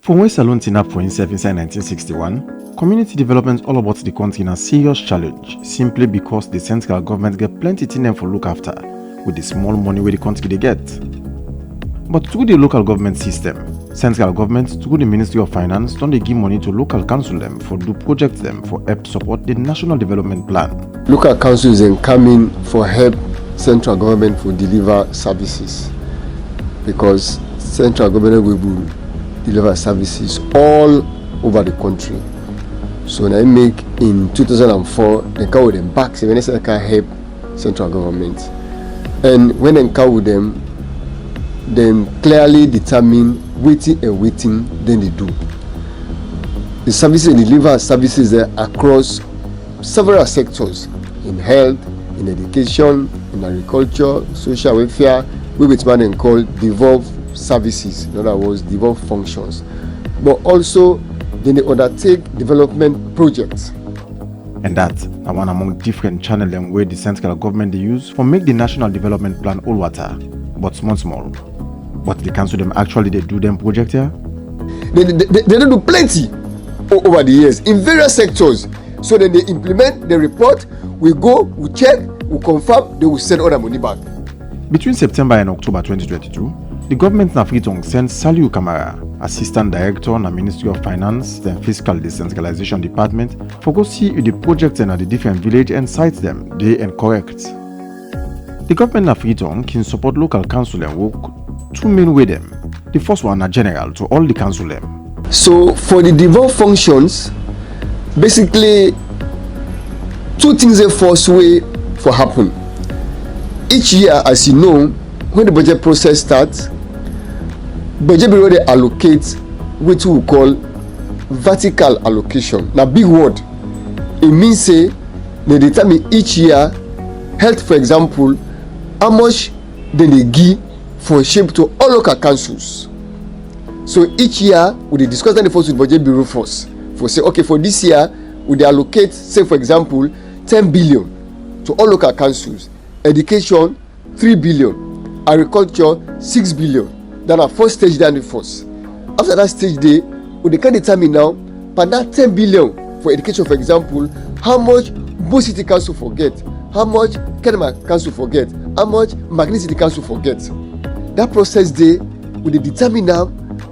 From when Salone turned up for himself inside 1961, community development all about the country na serious challenge simply because the central government get plenty things for look after with the small money where the country they get. But through the local government system, central government through the Ministry of Finance don't they give money to local council them for do projects them for help support the National Development Plan. Local councils then come in for help central government for deliver services because central government will deliver services all over the country. So when I make in 2004, they come with them back, so when they say I can help central government. And when they come with them clearly determine waiting, then they do. The services, they deliver services there across several sectors, in health, in education, in agriculture, social welfare, which man then call devolved services, in other words, devolved functions. But also, then they undertake development projects. And that are one among different channels where the central government they use for make the National Development Plan all water, but small. But the council them actually they do them project here? They do plenty over the years in various sectors. So then they implement the report, we go, we check, we confirm, they will send all the money back. Between September and October 2022, the government na Freetong sent Saliu Kamara, Assistant Director in the Ministry of Finance, the Fiscal Decentralization Department, for go see the projects and the different village and sites them, they and correct. The government na Freetong can support local council and work two main way them. The first one are general to all the council them. So for the devolved functions, basically two things are force way for happen. Each year, as you know, when the budget process starts, budget bureau they allocate what we call vertical allocation. Now big word. It means say they determine each year health, for example, how much they give for shape to all local councils. So each year we discuss that first with budget bureau first. For say okay, for this year we allocate, say for example, 10 billion to all local councils. Education 3 billion, agriculture 6 billion. That are first stage down the first. After that stage day, we can determine now, but that 10 billion for education, for example, how much Bo City Council forget, how much Kenema Council forget, how much Magni City Council forget. That process day we determine now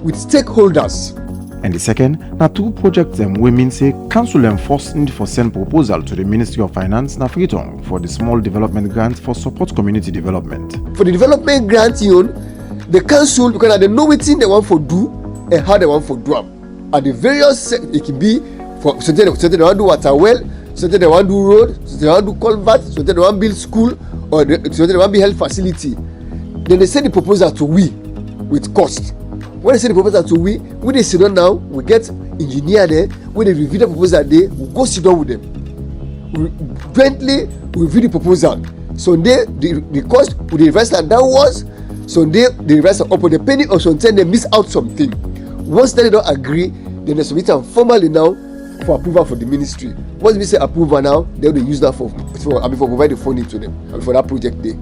with stakeholders. And the second, now two projects them women say council them first need for send proposal to the Ministry of Finance na Freetong for the small development grant for support community development. For the development grant, the council, because they know what they want for do and how they want for do them. At the various it can be for so they want to do water well, so they want to do road, so they want to do culvert, so they want to build school, or so they want to build health facility. Then they send the proposal to we with cost. When they send the proposal to we they sit down now, we get engineer there, when they review the proposal there, we go sit down with them. We jointly review the proposal. So they the cost we revise that downwards. So they revise up on the penny or something they miss out something. Once they don't agree, then they submit them formally now for approval for the ministry. Once we say approval now, they will use that for provide the funding to them for that project day.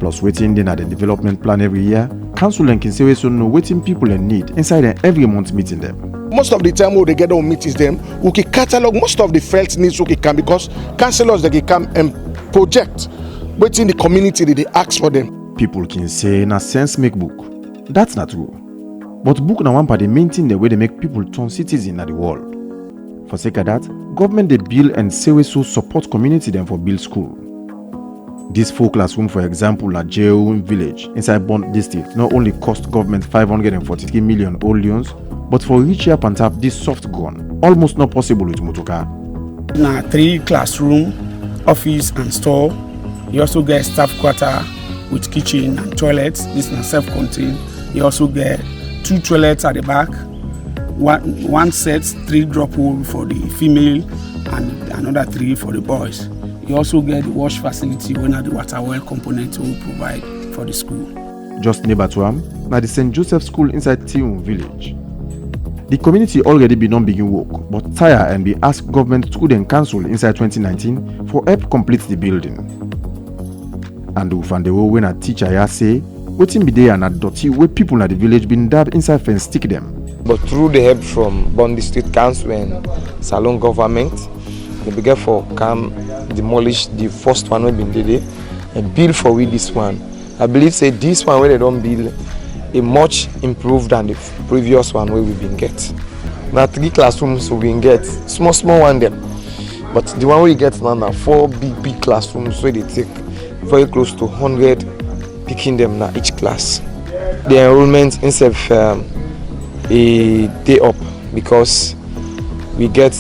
Plus waiting then at the development plan every year, council and can say so know waiting people and need inside every month meeting them. Most of the time when they get on meetings them, we can catalog most of the felt needs we can come because councillors they can come and project waiting the community they ask for them. People can say na sense make book. That's not true. But book na one part they maintain the way they make people turn citizens in the world. For sake of that, government they build and say we so support community them for build school. This 4 classroom, for example, at Jeoun village inside Bond district not only cost government 543 million Olions, but for each year and tap this soft gun, almost not possible with motorcar. Now 3 classroom, office and store. You also get staff quarter with kitchen and toilets. This is self-contained. You also get 2 toilets at the back, one set 3 drop hole for the female and another 3 for the boys. You also get the wash facility when the water well component will provide for the school. Just neighbor to am, now the St. Joseph School inside Tiun village. The community already been on begin work, but tire and be asked government to then cancel inside 2019 for help complete the building. And Ufandewo, when a teacher here say, wetin be there and a dirty where people in the village been dab inside fence stick them. But through the help from Bondi District Council and Salone government, they began for come demolish the first one we been did and build for we this one. I believe say this one where they don't build a much improved than the previous one where we been get. Now 3 classrooms we been get small one them, but the one we get now 4 big classrooms where they take very close to 100 picking them now each class. The enrollment instead a day up because we get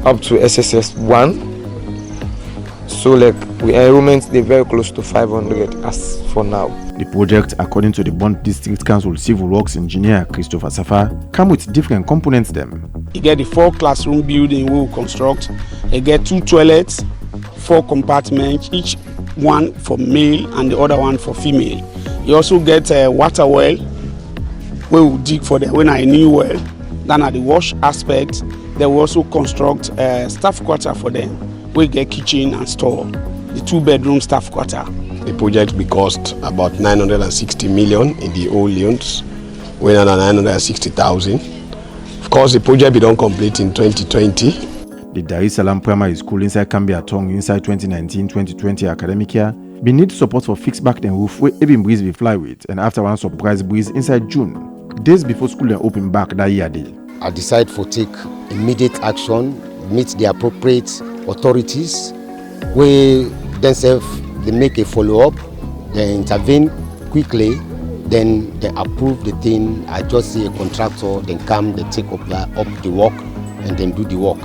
up to SSS 1, so like we enrollment they very close to 500 as for now. The project, according to the Bondi District Council Civil Works Engineer Christopher Safa, come with different components them. You get the 4 classroom building we will construct. You get 2 toilets, 4 compartments, each one for male and the other one for female. You also get a water well we will dig for them when a new well. Then at the wash aspect, they will also construct a staff quarter for them. We get kitchen and store, the 2-bedroom staff quarter. The project will cost about 960 million in the old loans, when another 960,000. Of course, the project will don't complete in 2020. The Dar es Salaam Primary School inside Kambia Tong inside 2019-2020 academic year be need support for fix back the roof where even breeze be fly with, and after one surprise breeze inside June, days before school they open back that year day. I decide to take immediate action, meet the appropriate authorities, where themselves they make a follow-up, they intervene quickly, then they approve the thing. I just see a contractor, then come, they take up the work and then do the work.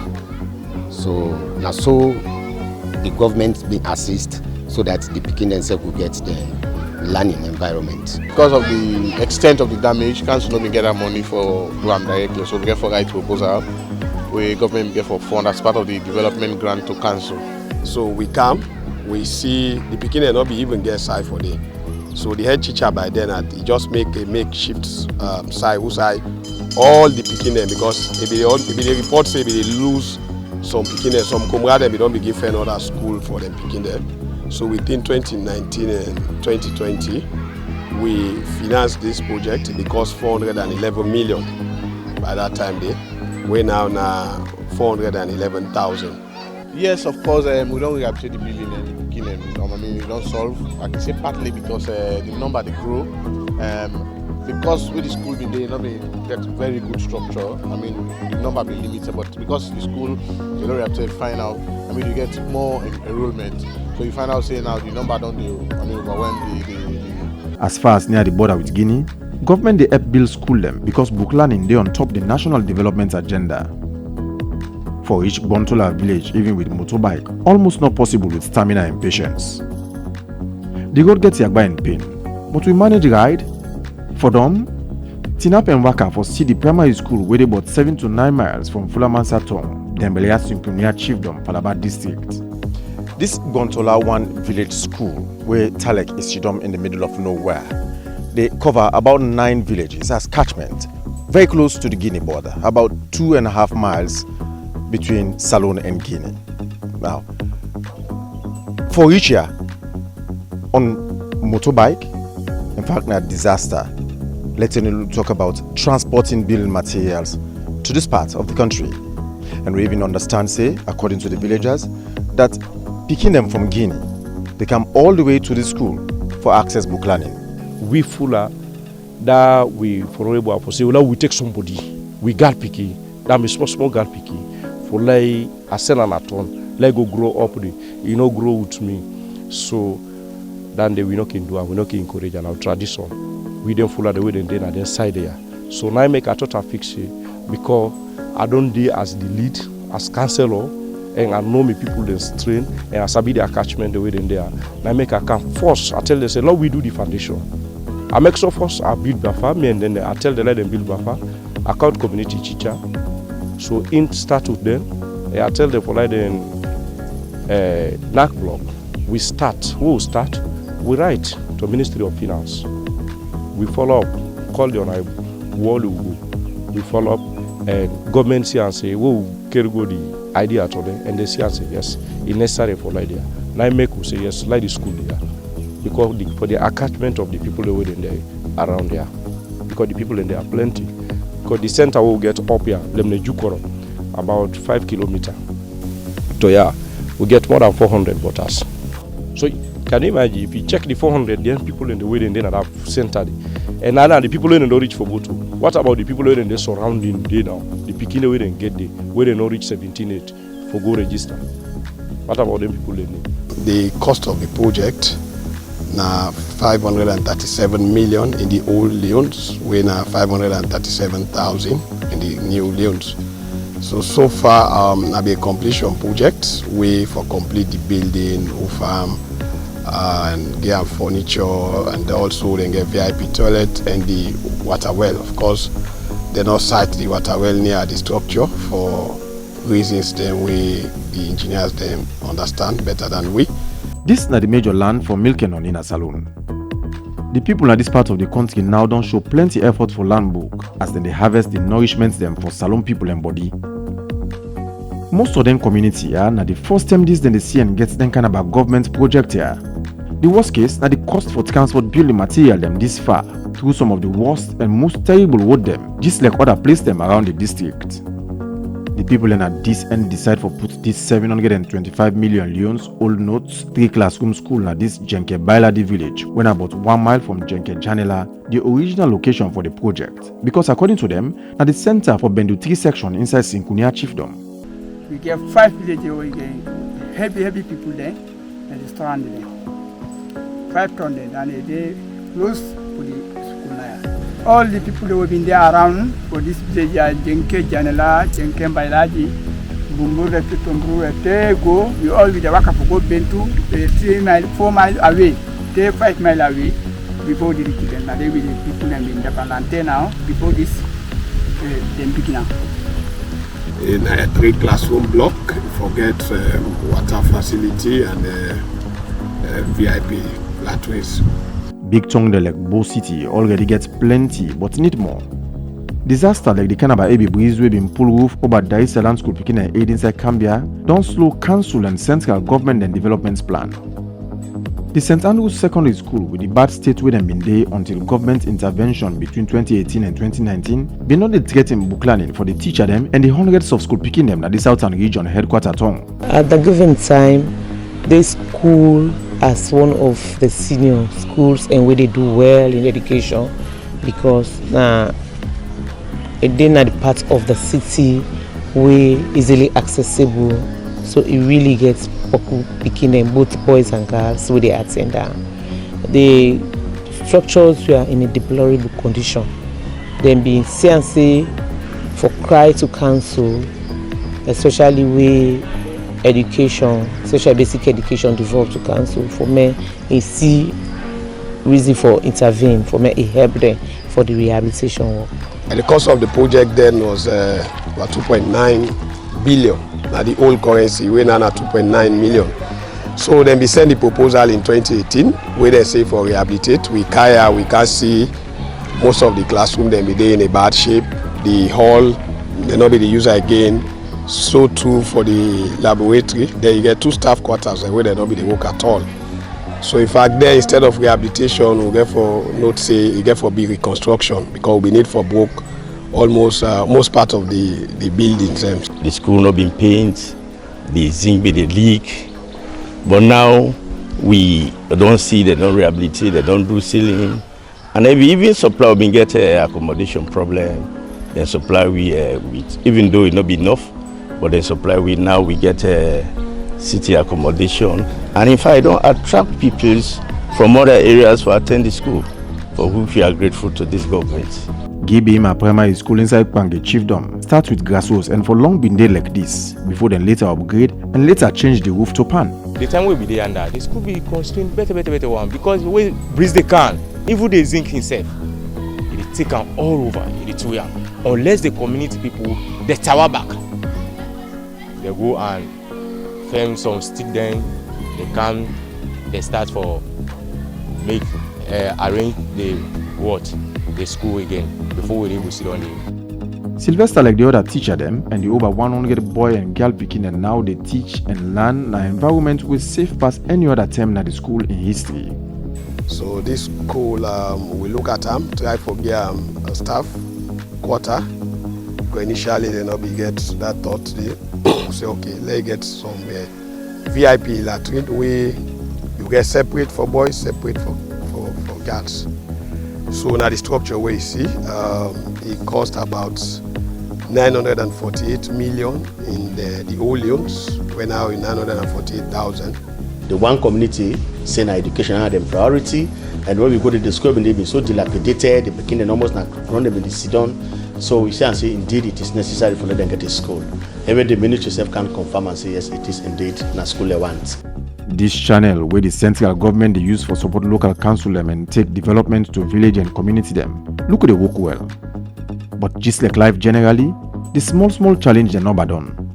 So now so the government will assist so that the Pekin themselves will get the learning environment. Because of the extent of the damage, council not get that money for do am directly, so we get for right proposal. We government get for fund as part of the development grant to council. So we come, we see the beginning not be even get side for them. So the head teacher by then he just make a makeshift side who side all the beginning, because if they report say they lose some beginning, some comrades they don't be given another school for them beginning. So within 2019 and 2020, we financed this project. It cost 411 million by that time. We're now 411,000. Yes, of course, we don't rehabilitate the building and the beginning. I mean, we don't solve. I can say partly because the number they grow. Because with the school being there, get very good structure. I mean, the number be limited, but because the school, you don't have to find out. I mean, you get more enrollment. So you find out, say now the number don't overwhelm the. As far as near the border with Guinea, government they help build school them because book learning they on top the national development agenda. For each Bontola village, even with motorbike, almost not possible with stamina and patience. The road gets Yagba in pain, but we manage ride. For them, Tinap and Waka for see the primary school where they about 7 to 9 miles from Fulamansa Tong, Dembelea Synchronia Chiefdom, Falaba District. This Bontola 1 village school, where Talek is Chidom in the middle of nowhere, they cover about 9 villages as catchment, very close to the Guinea border, about 2.5 miles between Salone and Guinea. Now, for each year, on motorbike, in fact, a disaster. Let's talk about transporting building materials to this part of the country. And we even understand, say, according to the villagers, that picking them from Guinea, they come all the way to the school for access book learning. We fuller that we for able to say, well, we take somebody, we got picky, that means small got picky, for lay a send an aton, let go grow up, grow with me. So then we not can do and we not can encourage our tradition. We don't follow the way they did at their side there. So now I make a total fix it because I don't do as the lead, as counselor, and I know me people then strain and I sabi the attachment the way they there. Now I make a come first. I tell them say, Lord, we do the foundation. I make so first I build buffer, me and then I tell them let them build buffer. I count community teacher. So in start with them, I tell them for like them NAC block. We will start. We write to Ministry of Finance. We follow up, call the wall, we follow up, and government see and say, "Whoa, carry go the idea to them," and they see and say, "Yes, it's necessary for idea." Now make we say yes, like the school there. because for the attachment of the people who are in there around there, because the people in there are plenty. Because the center will get up here, Lemne Jukoro, about 5 kilometers. So yeah, we get more than 400 voters. So can you imagine if you check the 400, then people in the way in there that have centered, and now the people in the reach for vote. What about the people in the surrounding day now? The Pekin way they get there, where they not reach 17.8 for go register. What about them people in there? The cost of the project now 537 million in the old loans, we now 537,000 in the new loans. So far, be a completion project. We for complete the building, farm, and get furniture, and also then get VIP toilet and the water well. Of course, they not site the water well near the structure for reasons then the engineers them understand better than we. This is the major land for milking on Inner Saloon. The people in this part of the country now don't show plenty effort for land book as then they harvest the nourishments them for Salone people and body. Most of them community here now the first time this then they see and get them kind of a government project here. The worst case now the cost for transport building material them this far through some of the worst and most terrible road them just like other places them around the district. The people in at this end decide for put this 725 million leons old notes 3 classroom school na this Jenke Bailadi village when about 1 mile from Jenke Janela, the original location for the project. Because according to them, na the center for Bendu 3 section inside Sinkunia chiefdom. We get 5 villages where we get heavy people there and they surround them. 5 tons there and they close to the school now. All the people who have been there around for this village are Jenke Janela, Jenke Bailadi, Bumbura, Tumburu, Tego. We all with the Waka for go Bentu, 4 miles away, 5 miles away before the reach. Now they will the people have been there now before this them begin now. In a 3 classroom block, forget water facility and VIP flatways. Big tongue like Bo City already gets plenty but need more. Disaster like the Kanaba Ebi Breeze we been pull roof over Daisa Land School picking an aid inside Cambia don't slow council and central government and developments plan. The St. Andrews Secondary School with the bad state where them been there until government intervention between 2018 and 2019 been not the threatening book learning for the teacher them and the hundreds of school picking them at the Southern Region headquarter town. At the given time, this school as one of the senior schools and where they do well in education because it not the part of the city way easily accessible, so it really gets people picking them both boys and girls where they attend down. The structures were in a deplorable condition. Then being say for cry to council, especially where education, social basic education devolved to council. For me, I see reason for intervene. For me, it helped them for the rehabilitation work. And the cost of the project then was about 2.9 billion. Now the old currency, we now at 2.9 million. So then we send the proposal in 2018, where they say for rehabilitate. We can see most of the classroom then be there in a bad shape. The hall, they not be the user again. So too for the laboratory, there you get 2 staff quarters where they don't be the work at all. So in fact there instead of rehabilitation we get for you get for big reconstruction because we need for broke almost most part of the buildings. The school not been painted, the zinc be the leak, but now we don't see they don't rehabilitate, they don't do ceiling, and even supply we get accommodation problem. Then supply we with, even though it not be enough. But the supply we get city accommodation, and in fact I don't attract people from other areas for attend the school, for which we are grateful to this government. Gibima Primary School inside Pange Chiefdom starts with grassroots and for long been there like this before then later upgrade and later change the roof to pan. The time we be there under the school be constrained better one because the way breeze they can, even the zinc himself, it take them all over the 2 years unless the community people they tower back. They go and firm some stick then, they come, they start for make arrange the school again before we able to sit on it. Sylvester like the other teacher them and the over 100 boy and girl picking and now they teach and learn an environment with safe past any other term at the school in history. So this school, we look at them, try for get a staff quarter. Because initially they not be get that thought. They say, okay, let's get some VIP latrine where you get separate for boys, separate for girls. So now the structure where you see, it cost about 948 million in the old loans. We're now in 948,000. The one community saying education had a priority, and when we go to the school, they've been so dilapidated, they became almost like run them in the Sidon. So we say and say, indeed, it is necessary for them to get a school. Even the ministry itself can confirm and say, yes, it is indeed a school they want. This channel where the central government they use for support local council them and take development to village and community them. Look at the work well. But just like life generally, the small challenge are not bad on.